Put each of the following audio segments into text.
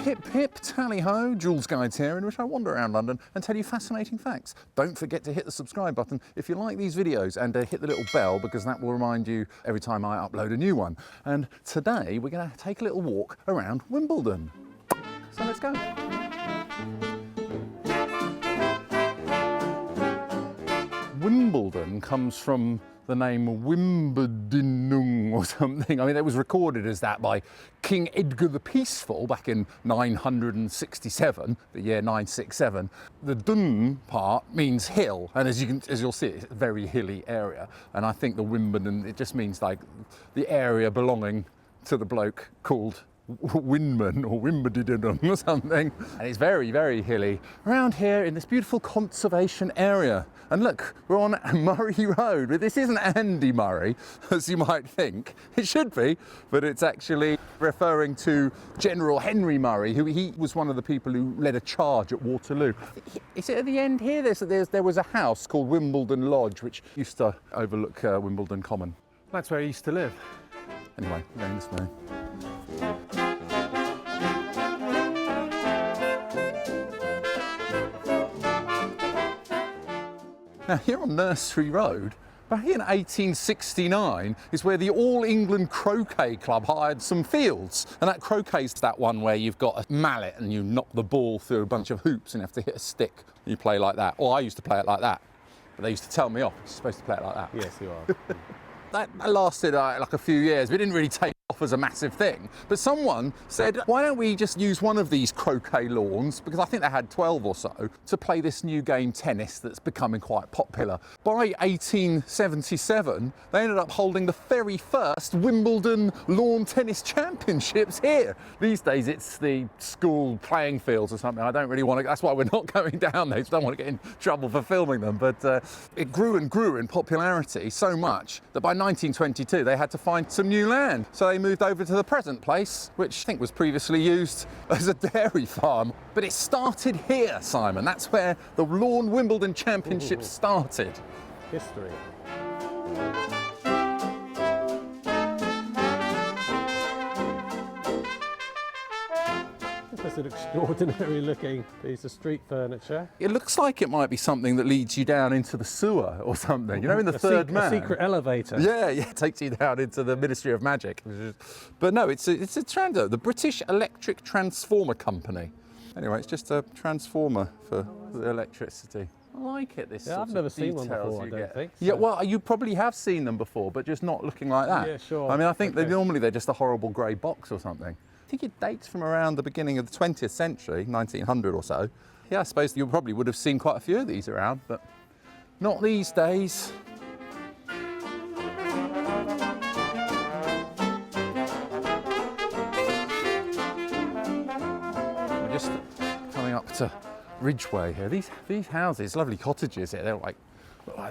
Hip hip, tally-ho, Joolz Guides here, in which I wander around London and tell you fascinating facts. Don't forget to hit the subscribe button if you like these videos, and hit the little bell, because that will remind you every time I upload a new one. And today we're going to take a little walk around Wimbledon. So let's go. Wimbledon comes from the name Wimbledon or something. I mean, it was recorded as that by King Edgar the Peaceful back in 967, the year 967. The dun part means hill, and as you'll see, it's a very hilly area. And I think the Wimbledon, it just means like the area belonging to the bloke called Windman or Wimbledon or something. And it's very, very hilly around here in this beautiful conservation area. And look, we're on Murray Road, but this isn't Andy Murray, as you might think. It should be, but it's actually referring to General Henry Murray, who he was one of the people who led a charge at Waterloo. Is it at the end here? There was a house called Wimbledon Lodge, which used to overlook Wimbledon Common. That's where he used to live. Anyway, going this way. Now here on Nursery Road, back in 1869 is where the All England Croquet Club hired some fields. And that croquet's that one where you've got a mallet and you knock the ball through a bunch of hoops and you have to hit a stick. You play like that. Well, I used to play it like that, but they used to tell me off. You're supposed to play it like that. Yes, you are. That lasted like a few years, but it didn't really take off as a massive thing. But someone said, why don't we just use one of these croquet lawns, because I think they had 12 or so, to play this new game tennis that's becoming quite popular. By 1877, they ended up holding the very first Wimbledon Lawn Tennis Championships here. These days it's the school playing fields or something. I don't really want to, that's why we're not going down there, so I don't want to get in trouble for filming them. But it grew and grew in popularity so much that by 1922 they had to find some new land. So they moved over to the present place, which I think was previously used as a dairy farm. But it started here, Simon. That's where the Lawn Wimbledon Championships started. History. That's an extraordinary looking piece of street furniture. It looks like it might be something that leads you down into the sewer or something. You know, in the Third Man. A secret elevator. Yeah, it takes you down into the Ministry of Magic. But no, it's a Trando, the British Electric Transformer Company. Anyway, it's just a transformer for the electricity. I like it, this Yeah, sort I've never of seen one details before, you I don't get. think. Yeah, So. well, you probably have seen them before, but just not looking like that. Yeah, sure. I mean, I think Okay. normally they're just a horrible grey box or something. I think it dates from around the beginning of the 20th century, 1900 or so. Yeah, I suppose you probably would have seen quite a few of these around, but not these days. We're just coming up to Ridgeway here. These houses, lovely cottages here, they're like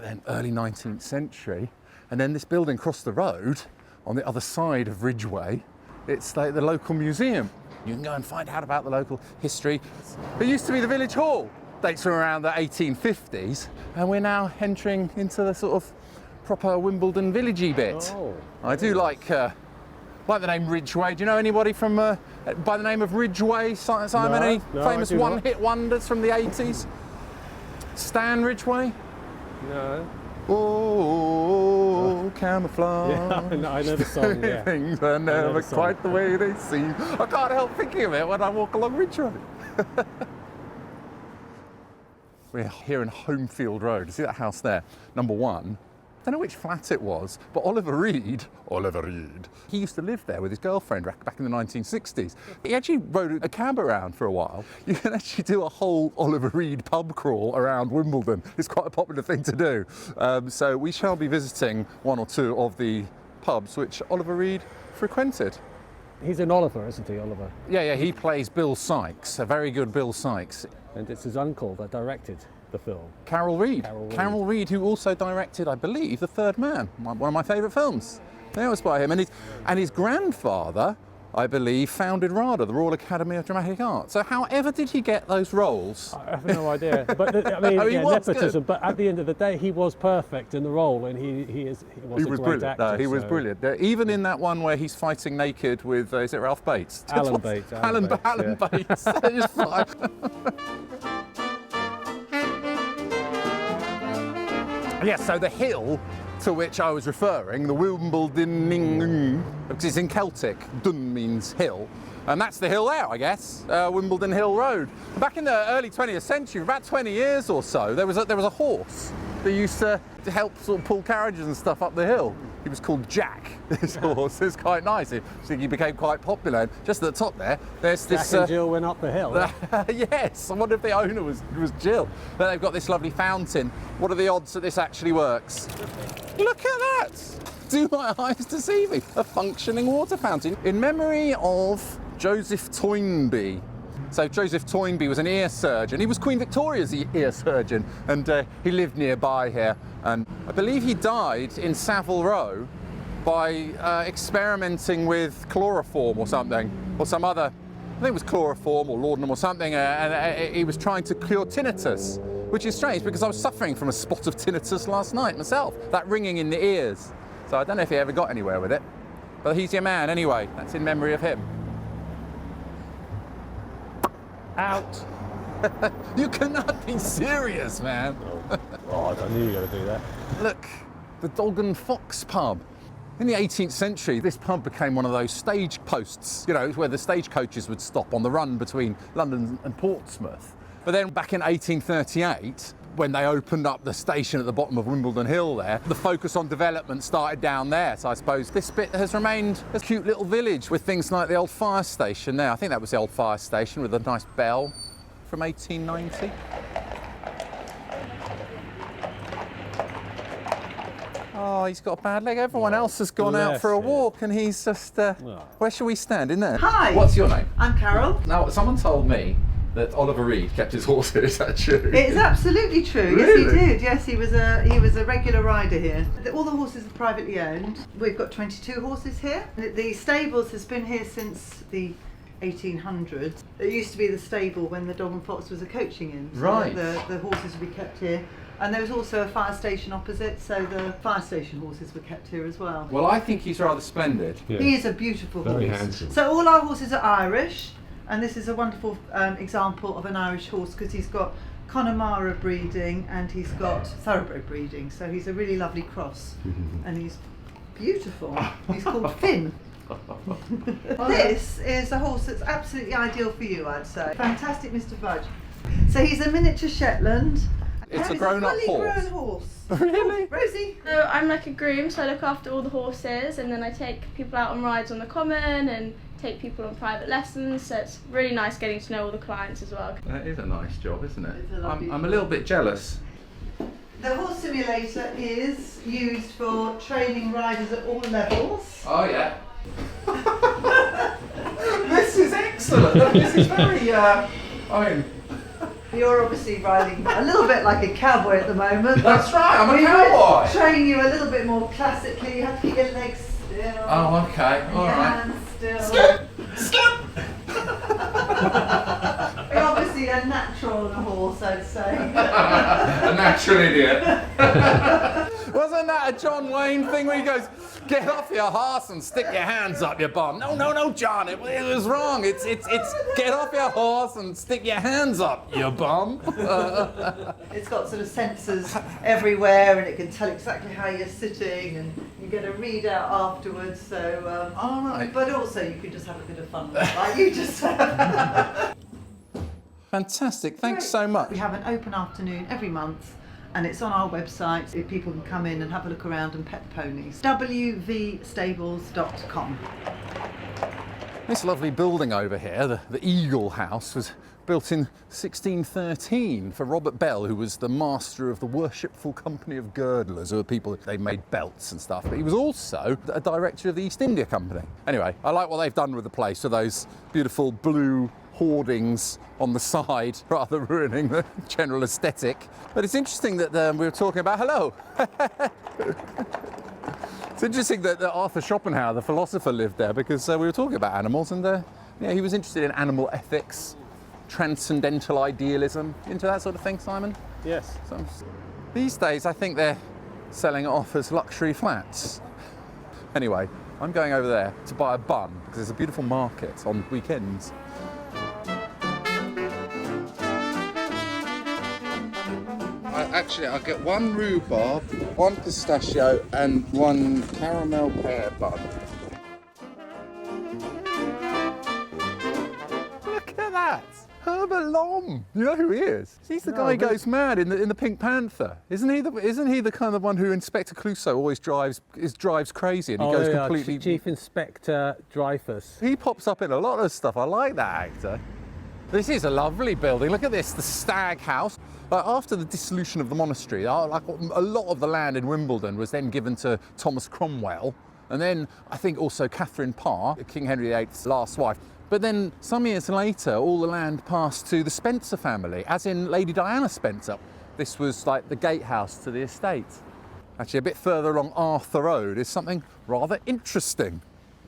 then early 19th century. And then this building across the road on the other side of Ridgeway, it's like the local museum. You can go and find out about the local history. It used to be the village hall. Dates from around the 1850s, and we're now entering into the sort of proper Wimbledon villagey bit. Oh, I do like the name Ridgeway. Do you know anybody from by the name of Ridgeway, Simon? No, Any no, famous I do not. one-hit wonders from the 80s? Stan Ridgeway? No. Oh, camouflage. Yeah, I know the song, yeah. Things are never the song. quite the way they seem. I can't help thinking of it when I walk along Ridgeway. We're here in Homefield Road. You see that house there? Number 1. I don't know which flat it was, but Oliver Reed, he used to live there with his girlfriend back in the 1960s. He actually rode a cab around for a while. You can actually do a whole Oliver Reed pub crawl around Wimbledon. It's quite a popular thing to do. So we shall be visiting one or two of the pubs which Oliver Reed frequented. He's an Oliver, isn't he, Oliver? Yeah, he plays Bill Sykes, a very good Bill Sykes. And it's his uncle that directed the film. Carol Reed. Carol Reed, who also directed, I believe, The Third Man, one of my favourite films. That was by him. And his grandfather I believe, founded RADA, the Royal Academy of Dramatic Art. So however did he get those roles? I have no idea. But I mean, Oh, he yeah, was nepotism. good. But at the end of the day, he was perfect in the role, and he was a great brilliant. actor. He was so- brilliant. Even in that one where he's fighting naked with, is it Ralph Bates? Alan Bates. Alan Bates. It's fine. Yes, so the hill to which I was referring, the Wimbledon, because it's in Celtic, dun means hill, and that's the hill there, I guess, Wimbledon Hill Road. Back in the early 20th century, about 20 years or so, there was a horse that used to help sort of pull carriages and stuff up the hill. He was called Jack, this horse. It's quite nice. I think he became quite popular. Just at the top there, there's this... Jack and Jill went up the hill. Yes, I wonder if the owner was Jill. But they've got this lovely fountain. What are the odds that this actually works? Look at that! Do my eyes deceive me? A functioning water fountain in memory of Joseph Toynbee. So Joseph Toynbee was an ear surgeon. He was Queen Victoria's ear surgeon, and he lived nearby here. And I believe he died in Savile Row by experimenting with chloroform or something, or some other, I think it was chloroform or laudanum or something, and he was trying to cure tinnitus, which is strange because I was suffering from a spot of tinnitus last night myself, that ringing in the ears. So I don't know if he ever got anywhere with it, but he's your man anyway. That's in memory of him. Out. You cannot be serious, man. Oh, I knew you were going to do that. Look, the Dog and Fox pub. In the 18th century, this pub became one of those stage posts, you know, where the stagecoaches would stop on the run between London and Portsmouth. But then back in 1838, when they opened up the station at the bottom of Wimbledon Hill there, the focus on development started down there. So I suppose this bit has remained a cute little village with things like the old fire station there. I think that was the old fire station with a nice bell from 1890. Oh, he's got a bad leg. Everyone else has gone out for a walk and he's just... Where shall we stand? In there? Hi. What's your name? I'm Carol. Now, someone told me that Oliver Reed kept his horses. Is that true? It's absolutely true. Really? Yes, he did. Yes, he was a regular rider here. All the horses are privately owned. We've got 22 horses here. The stables has been here since the 1800s. It used to be the stable when the Dog and Fox was a coaching inn. So Right. The horses would be kept here. And there was also a fire station opposite, so the fire station horses were kept here as well. Well, I think he's rather splendid. Yeah. He is a beautiful Very horse. handsome. So all our horses are Irish, and this is a wonderful example of an Irish horse because he's got Connemara breeding and he's got thoroughbred breeding. So he's a really lovely cross, and he's beautiful. He's called Finn. This is a horse that's absolutely ideal for you, I'd say. Fantastic, Mr. Fudge. So he's a miniature Shetland. It's and a grown-up fully horse. grown horse. Really? Oh, Rosie. So I'm like a groom, so I look after all the horses, and then I take people out on rides on the common and take people on private lessons. So it's really nice getting to know all the clients as well. That is a nice job, isn't it? It's a lovely I'm a little bit jealous. The horse simulator is used for training riders at all levels. Oh, yeah. This is excellent. This is very, I mean... You're obviously riding a little bit like a cowboy at the moment. That's right, I'm a we cowboy. would train you a little bit more classically. You have to keep your legs still. Oh, okay. and All your right. hands still. You're obviously a natural on a horse, I'd say. A natural idiot. Wasn't that a John Wayne thing where he goes, get off your horse and stick your hands up your bum? No, John, it was wrong. It's get off your horse and stick your hands up your bum. It's got sort of sensors everywhere, and it can tell exactly how you're sitting, and you get a readout afterwards. So, All right. but also you can just have a bit of fun, like you just have. Fantastic. Thanks so much. We have an open afternoon every month, and it's on our website if people can come in and have a look around and pet ponies. wvstables.com. This lovely building over here, the Eagle House, was built in 1613 for Robert Bell, who was the master of the Worshipful Company of Girdlers, who were people, they made belts and stuff, but he was also a director of the East India Company. Anyway, I like what they've done with the place, with those beautiful blue hoardings on the side, rather ruining the general aesthetic. But it's interesting that we were talking about, hello. It's interesting that Arthur Schopenhauer, the philosopher, lived there because we were talking about animals, and he was interested in animal ethics, transcendental idealism, into that sort of thing, Simon? Yes. So, these days, I think they're selling it off as luxury flats. Anyway, I'm going over there to buy a bun because there's a beautiful market on weekends. I'll get one rhubarb, one pistachio, and one caramel pear bun. Look at that! Herbert Lom. You know who he is? He's the guy who goes mad in the Pink Panther. Isn't he the kind of one who Inspector Clouseau always drives crazy and he goes completely. Chief Inspector Dreyfus. He pops up in a lot of stuff. I like that actor. This is a lovely building. Look at this, the Stag House. After the dissolution of the monastery, a lot of the land in Wimbledon was then given to Thomas Cromwell, and then I think also Catherine Parr, King Henry VIII's last wife. But then some years later, all the land passed to the Spencer family, as in Lady Diana Spencer. This was like the gatehouse to the estate. Actually, a bit further along Arthur Road is something rather interesting.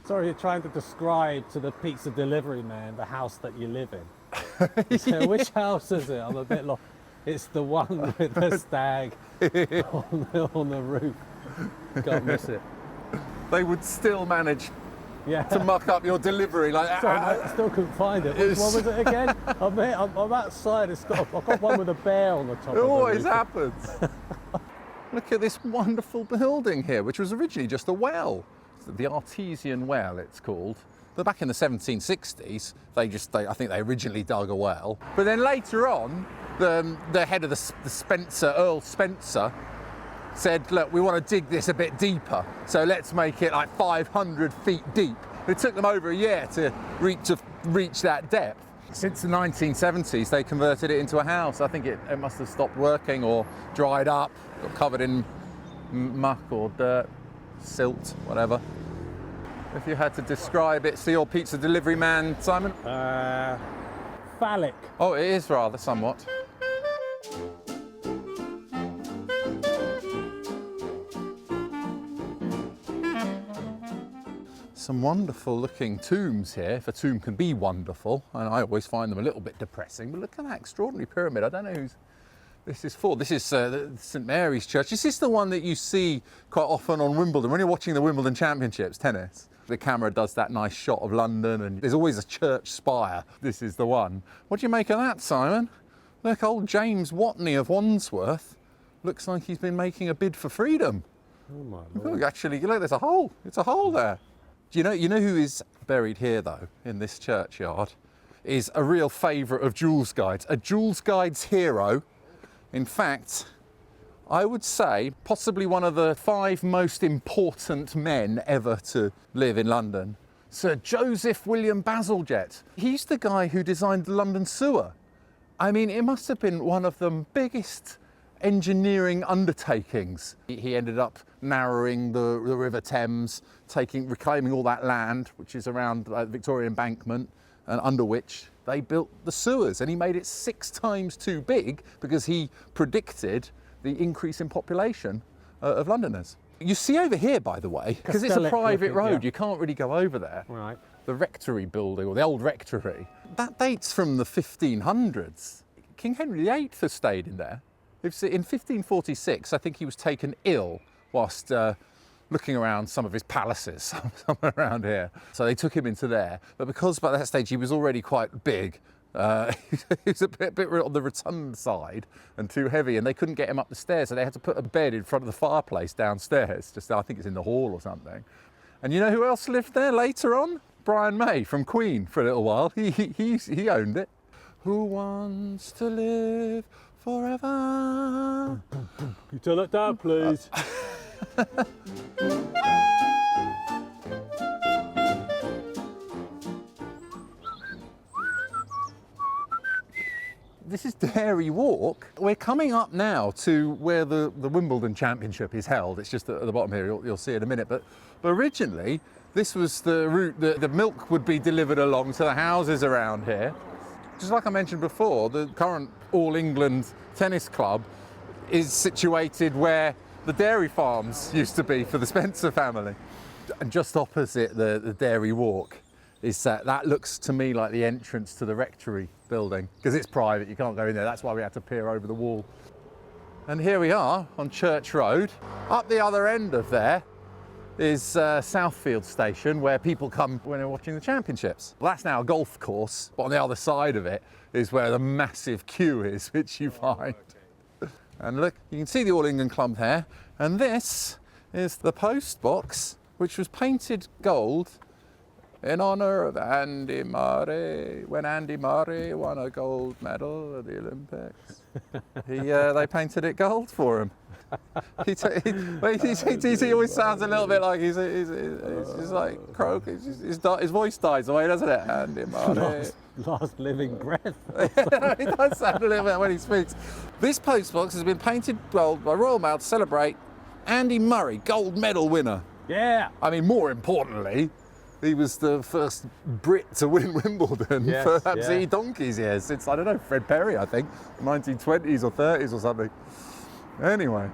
Sorry, you're trying to describe to the pizza delivery man the house that you live in. So which house is it? I'm a bit lost. It's the one with the stag on the roof. Can't miss it. They would still manage Yeah. to muck up your delivery like that. Sorry, I still couldn't find it. Which one was it again? I'm outside. I've got one with a bear on the top. It always happens. Look at this wonderful building here, which was originally just a well. The Artesian Well, it's called. But back in the 1760s, I think they originally dug a well. But then later on, the head of the Spencer, Earl Spencer, said, look, we want to dig this a bit deeper, so let's make it like 500 feet deep. It took them over a year to reach that depth. Since the 1970s, they converted it into a house. I think it must have stopped working or dried up, got covered in muck or dirt, silt, whatever. If you had to describe it to your pizza delivery man, Simon? Phallic. Oh, it is rather, somewhat. Some wonderful looking tombs here, if a tomb can be wonderful, and I always find them a little bit depressing, but look at that extraordinary pyramid. I don't know who's this is for. This is St Mary's Church. Is this the one that you see quite often on Wimbledon? When you're watching the Wimbledon Championships, tennis, the camera does that nice shot of London and there's always a church spire. This is the one. What do you make of that, Simon? Look, old James Watney of Wandsworth looks like he's been making a bid for freedom. Oh my Lord. Look, actually, look, there's a hole. It's a hole there. Do you know who is buried here, though, in this churchyard? Is a real favourite of Joolz Guides, a Joolz Guides hero. In fact, I would say possibly one of the 5 most important men ever to live in London. Sir Joseph William Bazalgette. He's the guy who designed the London sewer. I mean, it must have been one of the biggest engineering undertakings. He ended up narrowing the River Thames, reclaiming all that land, which is around the Victoria Embankment, and under which they built the sewers. And he made it 6 times too big because he predicted the increase in population of Londoners. You see over here, by the way, because it's a private road, you can't really go over there. Right. The rectory building, or the old rectory, that dates from the 1500s. King Henry VIII has stayed in there. In 1546, I think he was taken ill whilst looking around some of his palaces, somewhere around here. So they took him into there. But because by that stage he was already quite big, he was a bit on the rotund side and too heavy, and they couldn't get him up the stairs, so they had to put a bed in front of the fireplace downstairs. I think it's in the hall or something. And you know who else lived there later on? Brian May from Queen for a little while. He owned it. Who wants to live forever? Can you turn that down, please? This is Dairy Walk. We're coming up now to where the Wimbledon Championship is held. It's just at the bottom here, you'll see in a minute. But originally, this was the route that the milk would be delivered along to the houses around here. Just like I mentioned before, the current All England Tennis Club is situated where the dairy farms used to be for the Spencer family. And just opposite the dairy walk is that looks to me like the entrance to the rectory building, because it's private, you can't go in there. That's why we had to peer over the wall. And here we are on Church Road. Up the other end of there is Southfield Station, where people come when they're watching the championships. Well, that's now a golf course, but on the other side of it is where the massive queue is, which you find. And look, you can see the All England Club there. And this is the post box, which was painted gold in honour of Andy Murray, when Andy Murray won a gold medal at the Olympics. They painted it gold for him. He always sounds a little bit like he's just like croak. His voice dies away, doesn't it? Andy Murray. Last living breath. He does sound a little bit when he speaks. This postbox has been painted gold by Royal Mail to celebrate Andy Murray, gold medal winner. Yeah. I mean, more importantly, he was the first Brit to win Wimbledon for absolutely donkey's years since, I don't know, Fred Perry, I think, 1920s or 30s or something. Anyway.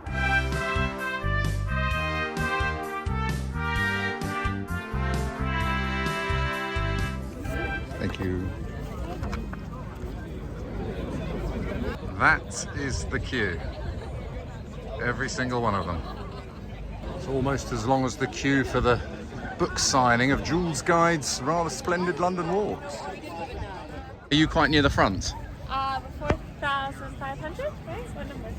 Thank you. That is the queue. Every single one of them. It's almost as long as the queue for the book signing of Joolz Guide's rather splendid London walks. Are you quite near the front? 4,500, right? What number?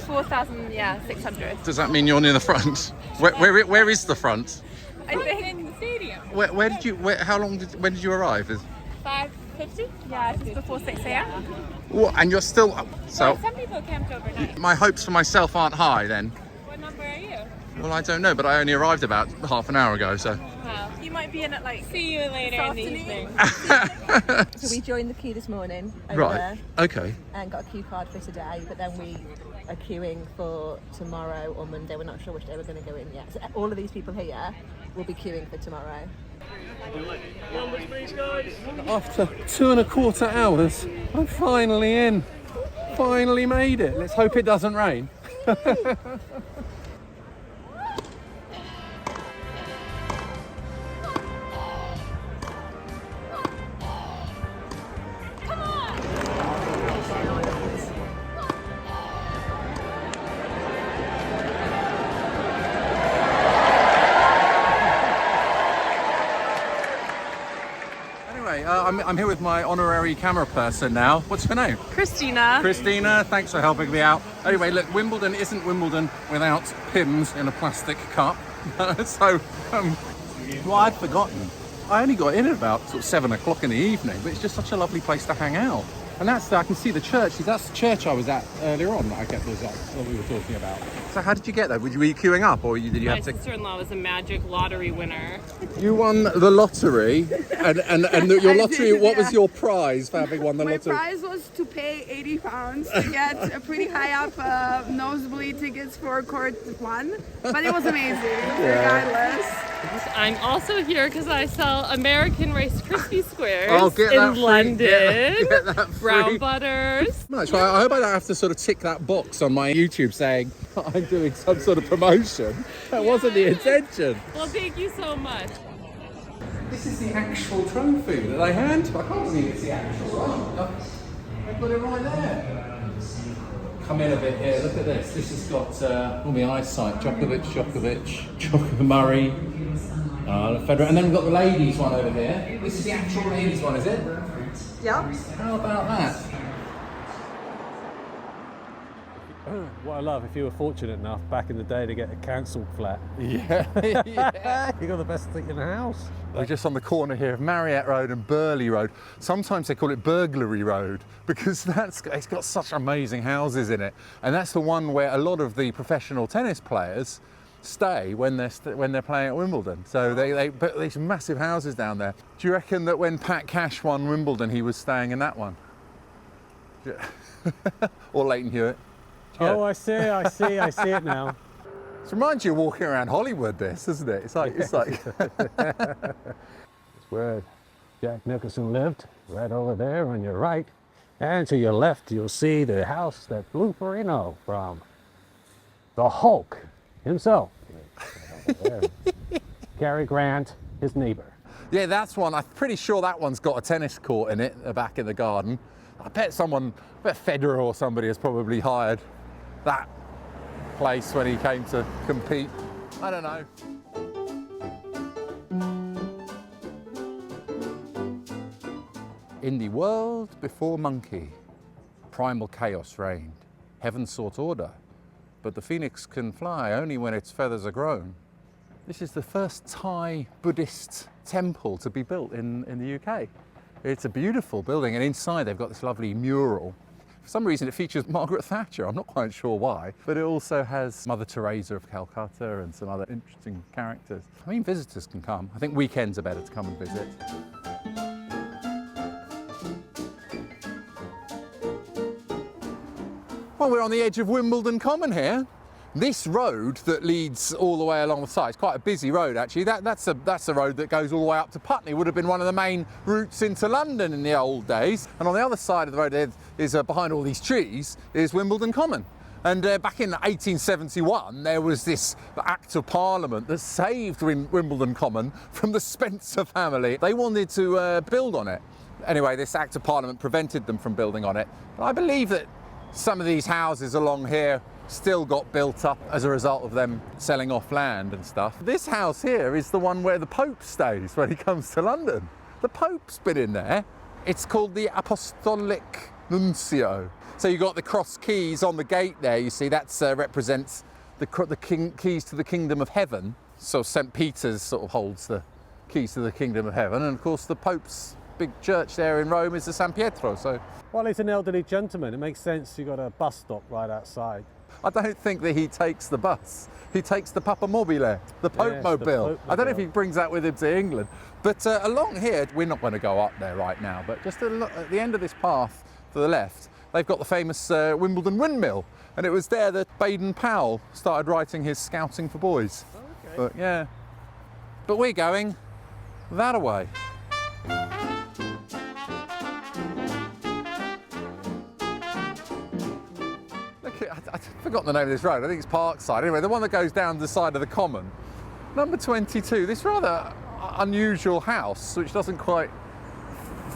4,600. Does that mean you're near the front? Where is the front? I think in the stadium. When did you arrive? 5:50? Yeah, just before 6 a.m. What, and you're still up? So Some people camped overnight. my hopes for myself aren't high then. What number are you? Well, I don't know, but I only arrived about half an hour ago, so. Wow. You might be in at like. See you later in the evening. So we joined the queue this morning over Right. there Okay. and got a queue card for today, but then we are queuing for tomorrow or Monday. We're not sure which day we're going to go in yet. So all of these people here will be queuing for tomorrow. After 2.25 hours, I'm finally in. Finally made it. Let's hope it doesn't rain. I'm here with my honorary camera person now. What's your name? Christina. Christina, thanks for helping me out. Anyway, look, Wimbledon isn't Wimbledon without Pimms in a plastic cup. Well, I'd forgotten. I only got in at about sort of 7 o'clock in the evening, but it's just such a lovely place to hang out. And that's, I can see the church. That's the church I was at earlier on that I kept was what we were talking about. So how did you get there? Were you queuing up or did you My have to? sister-in-law was a magic lottery winner. You won the lottery, and your lottery. What was your prize for having won the My lottery? prize was to pay £80 to get a pretty high up nosebleed tickets for court 1, but it was amazing, regardless. I'm also here because I sell American Rice Krispie Squares I'll get that in free, London. get that free. Brown butters. Much. Well, I hope I don't have to sort of tick that box on my YouTube saying I'm doing some sort of promotion. That wasn't the intention. Well, thank you so much. This is the actual trophy that they hand to. I can't believe it's the actual one. They put it right there. Come in a bit here. Look at this. This has got all the eyesight. Djokovic, Murray, Federer, and then we've got the ladies one over here. This is the actual ladies one, is it? Yeah. How about that? What I love, if you were fortunate enough back in the day to get a council flat. Yeah. You got the best thing in the house. We're just on the corner here of Marriott Road and Burley Road. Sometimes they call it Burglary Road because it's got such amazing houses in it. And that's the one where a lot of the professional tennis players stay when they're playing at Wimbledon. So they put these massive houses down there. Do you reckon that when Pat Cash won Wimbledon, he was staying in that one? Or Leighton Hewitt? Oh, I see it now. It reminds you of walking around Hollywood, this, doesn't it? It's like It's where Jack Nicholson lived, right over there on your right. And to your left, you'll see the house that Lou Ferrigno from the Hulk himself. Cary Grant, his neighbor. Yeah, that's one. I'm pretty sure that one's got a tennis court in it, back in the garden. I bet Federer or somebody has probably hired that place when he came to compete. I don't know. In the world before monkey, primal chaos reigned. Heaven sought order, but the phoenix can fly only when its feathers are grown. This is the first Thai Buddhist temple to be built in the UK. It's a beautiful building, and inside they've got this lovely mural. For some reason it features Margaret Thatcher, I'm not quite sure why, but it also has Mother Teresa of Calcutta and some other interesting characters. I mean, visitors can come. I think weekends are better to come and visit. Well, we're on the edge of Wimbledon Common here. This road that leads all the way along the side, it's quite a busy road actually. That's a road that goes all the way up to Putney. Would have been one of the main routes into London in the old days. And on the other side of the road is behind all these trees is Wimbledon Common. And back in 1871 there was this Act of Parliament that saved Wimbledon Common from the Spencer family. They wanted to build on it. Anyway, this Act of Parliament prevented them from building on it. But I believe that some of these houses along here still got built up as a result of them selling off land and stuff. This house here is the one where the Pope stays when he comes to London. The Pope's been in there. It's called the Apostolic Nuncio. So you've got the cross keys on the gate there, you see, that represents the keys to the kingdom of heaven. So St. Peter's sort of holds the keys to the kingdom of heaven, and of course the Pope's big church there in Rome is the San Pietro. So, Well, he's an elderly gentleman. It makes sense you've got a bus stop right outside. I don't think that he takes the bus. He takes the Papamobile, the Pope Mobile. I don't know if he brings that with him to England. But along here, we're not going to go up there right now, but just at the end of this path to the left, they've got the famous Wimbledon windmill. And it was there that Baden-Powell started writing his Scouting for Boys. Okay. But yeah. But we're going that way. I've forgotten the name of this road. I think it's Parkside. Anyway, the one that goes down the side of the Common. Number 22, this rather unusual house, which doesn't quite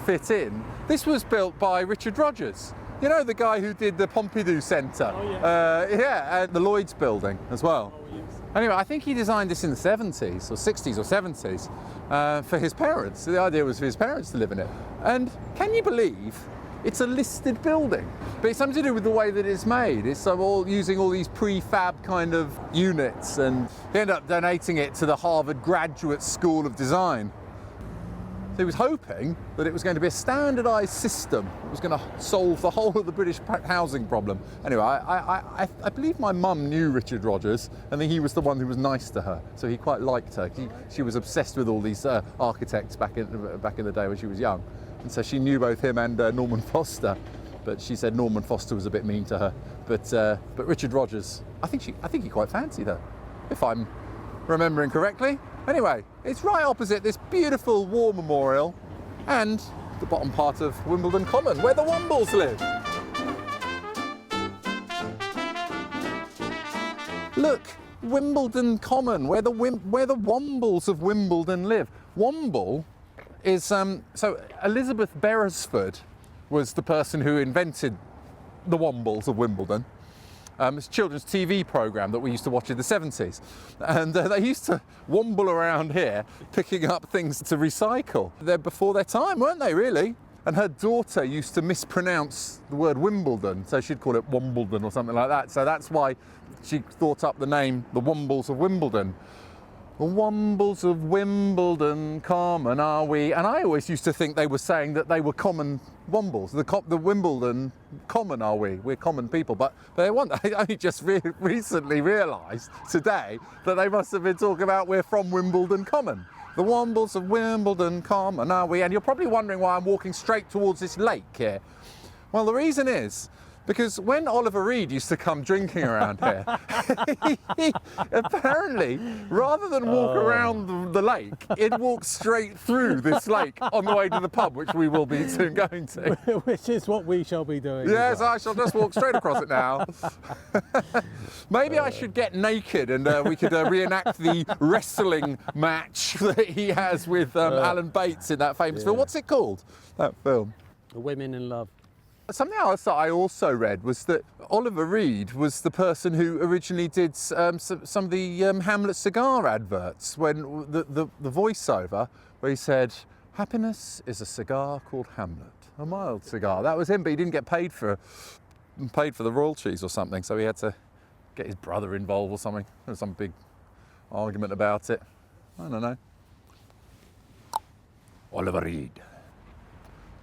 fit in. This was built by Richard Rogers. You know, the guy who did the Pompidou Centre? Oh, yeah. Yeah, and the Lloyd's building as well. Oh, yes. Anyway, I think he designed this in the 70s or 60s or 70s for his parents. The idea was for his parents to live in it. And can you believe it's a listed building? But it's something to do with the way that it's made. It's all using all these prefab kind of units, and they end up donating it to the Harvard Graduate School of Design. So he was hoping that it was going to be a standardised system that was going to solve the whole of the British housing problem. Anyway, I believe my mum knew Richard Rogers, and that he was the one who was nice to her, so he quite liked her. She was obsessed with all these architects back in the day when she was young, and so she knew both him and Norman Foster. But she said Norman Foster was a bit mean to her. But Richard Rogers, I think he quite fancied her, if I'm remembering correctly. Anyway, it's right opposite this beautiful war memorial and the bottom part of Wimbledon Common, where the Wombles live. Look, Wimbledon Common, where the Wombles of Wimbledon live. Womble is so Elizabeth Beresford was the person who invented the Wombles of Wimbledon. It's a children's TV programme that we used to watch in the 70s. And they used to womble around here picking up things to recycle. They're before their time, weren't they, really? And her daughter used to mispronounce the word Wimbledon, so she'd call it Wombledon or something like that. So that's why she thought up the name, the Wombles of Wimbledon. The Wombles of Wimbledon, common are we? And I always used to think they were saying that they were common Wombles. The Wimbledon, common are we? We're common people. But they weren't. I only just recently realised today that they must have been talking about we're from Wimbledon Common. The Wombles of Wimbledon, common are we? And you're probably wondering why I'm walking straight towards this lake here. Well, the reason is Because when Oliver Reed used to come drinking around here, he apparently, rather than walk around the lake, he'd walk straight through this lake on the way to the pub, which we will be soon going to. Which is what we shall be doing. Yes, I shall just walk straight across it now. Maybe I should get naked and we could reenact the wrestling match that he has with Alan Bates in that famous film. What's it called, that film? Women in Love. Something else that I also read was that Oliver Reed was the person who originally did some of the Hamlet cigar adverts, when the voiceover where he said, "Happiness is a cigar called Hamlet, a mild cigar." That was him, but he didn't get paid for the royalties or something, so he had to get his brother involved or something. There was some big argument about it. I don't know. Oliver Reed.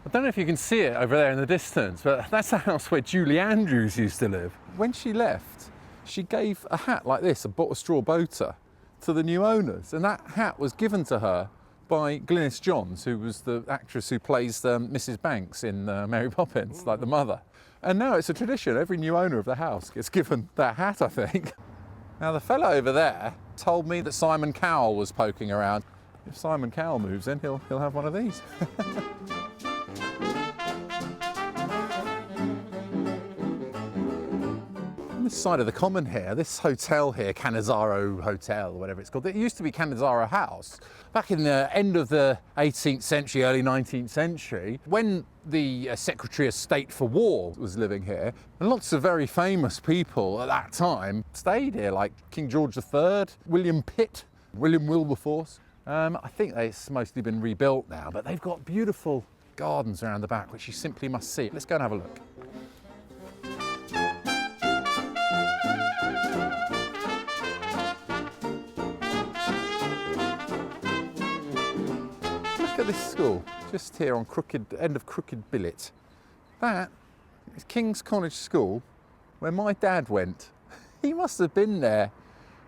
I don't know if you can see it over there in the distance, but that's the house where Julie Andrews used to live. When she left, she gave a hat like this, a straw boater, to the new owners. And that hat was given to her by Glynis Johns, who was the actress who plays Mrs. Banks in Mary Poppins, like the mother. And now it's a tradition. Every new owner of the house gets given that hat, I think. Now, the fellow over there told me that Simon Cowell was poking around. If Simon Cowell moves in, he'll have one of these. On this side of the common here, this hotel here, Cannizzaro Hotel, or whatever it's called, it used to be Cannizzaro House. Back in the end of the 18th century, early 19th century, when the Secretary of State for War was living here, and lots of very famous people at that time stayed here, like King George III, William Pitt, William Wilberforce. I think it's mostly been rebuilt now, but they've got beautiful gardens around the back, which you simply must see. Let's go and have a look. Look at this school, just here on end of Crooked Billet. That is King's College School, where my dad went. He must have been there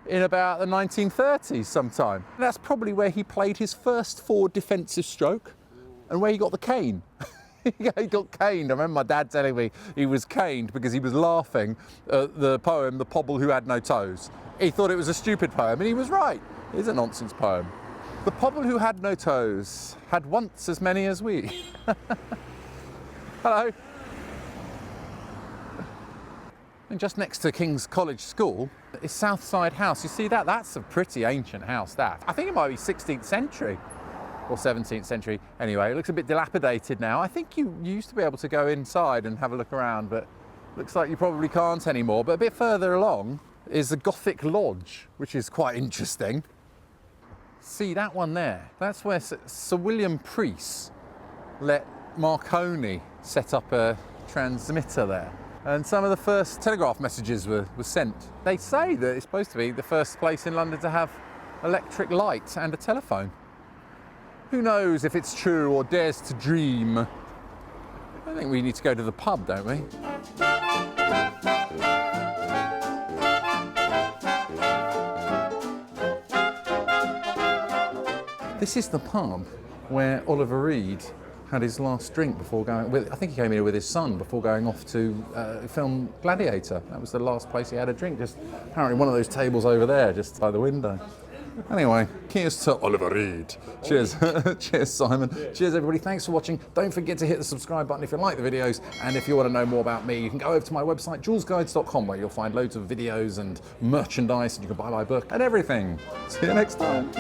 in about the 1930s sometime. That's probably where he played his first forward defensive stroke and where he got the cane. He got caned. I remember my dad telling me he was caned because he was laughing at the poem The Pobble Who Had No Toes. He thought it was a stupid poem, and he was right. It is a nonsense poem. The pobble who had no toes had once as many as we. Hello. And just next to King's College School is Southside House. You see that? That's a pretty ancient house, that. I think it might be 16th century or 17th century. Anyway, it looks a bit dilapidated now. I think you used to be able to go inside and have a look around, but looks like you probably can't anymore. But a bit further along is a Gothic lodge, which is quite interesting. See that one there? That's where Sir William Preece let Marconi set up a transmitter there. And some of the first telegraph messages were sent. They say that it's supposed to be the first place in London to have electric light and a telephone. Who knows if it's true or dares to dream? I think we need to go to the pub, don't we? This is the pub where Oliver Reed had his last drink before going. I think he came here with his son before going off to film Gladiator. That was the last place he had a drink. Just apparently one of those tables over there, just by the window. Anyway, cheers to Oliver Reed. Cheers, cheers Simon. Cheers everybody. Thanks for watching. Don't forget to hit the subscribe button if you like the videos, and if you want to know more about me, you can go over to my website joolzguides.com, where you'll find loads of videos and merchandise, and you can buy my book and everything. See you next time.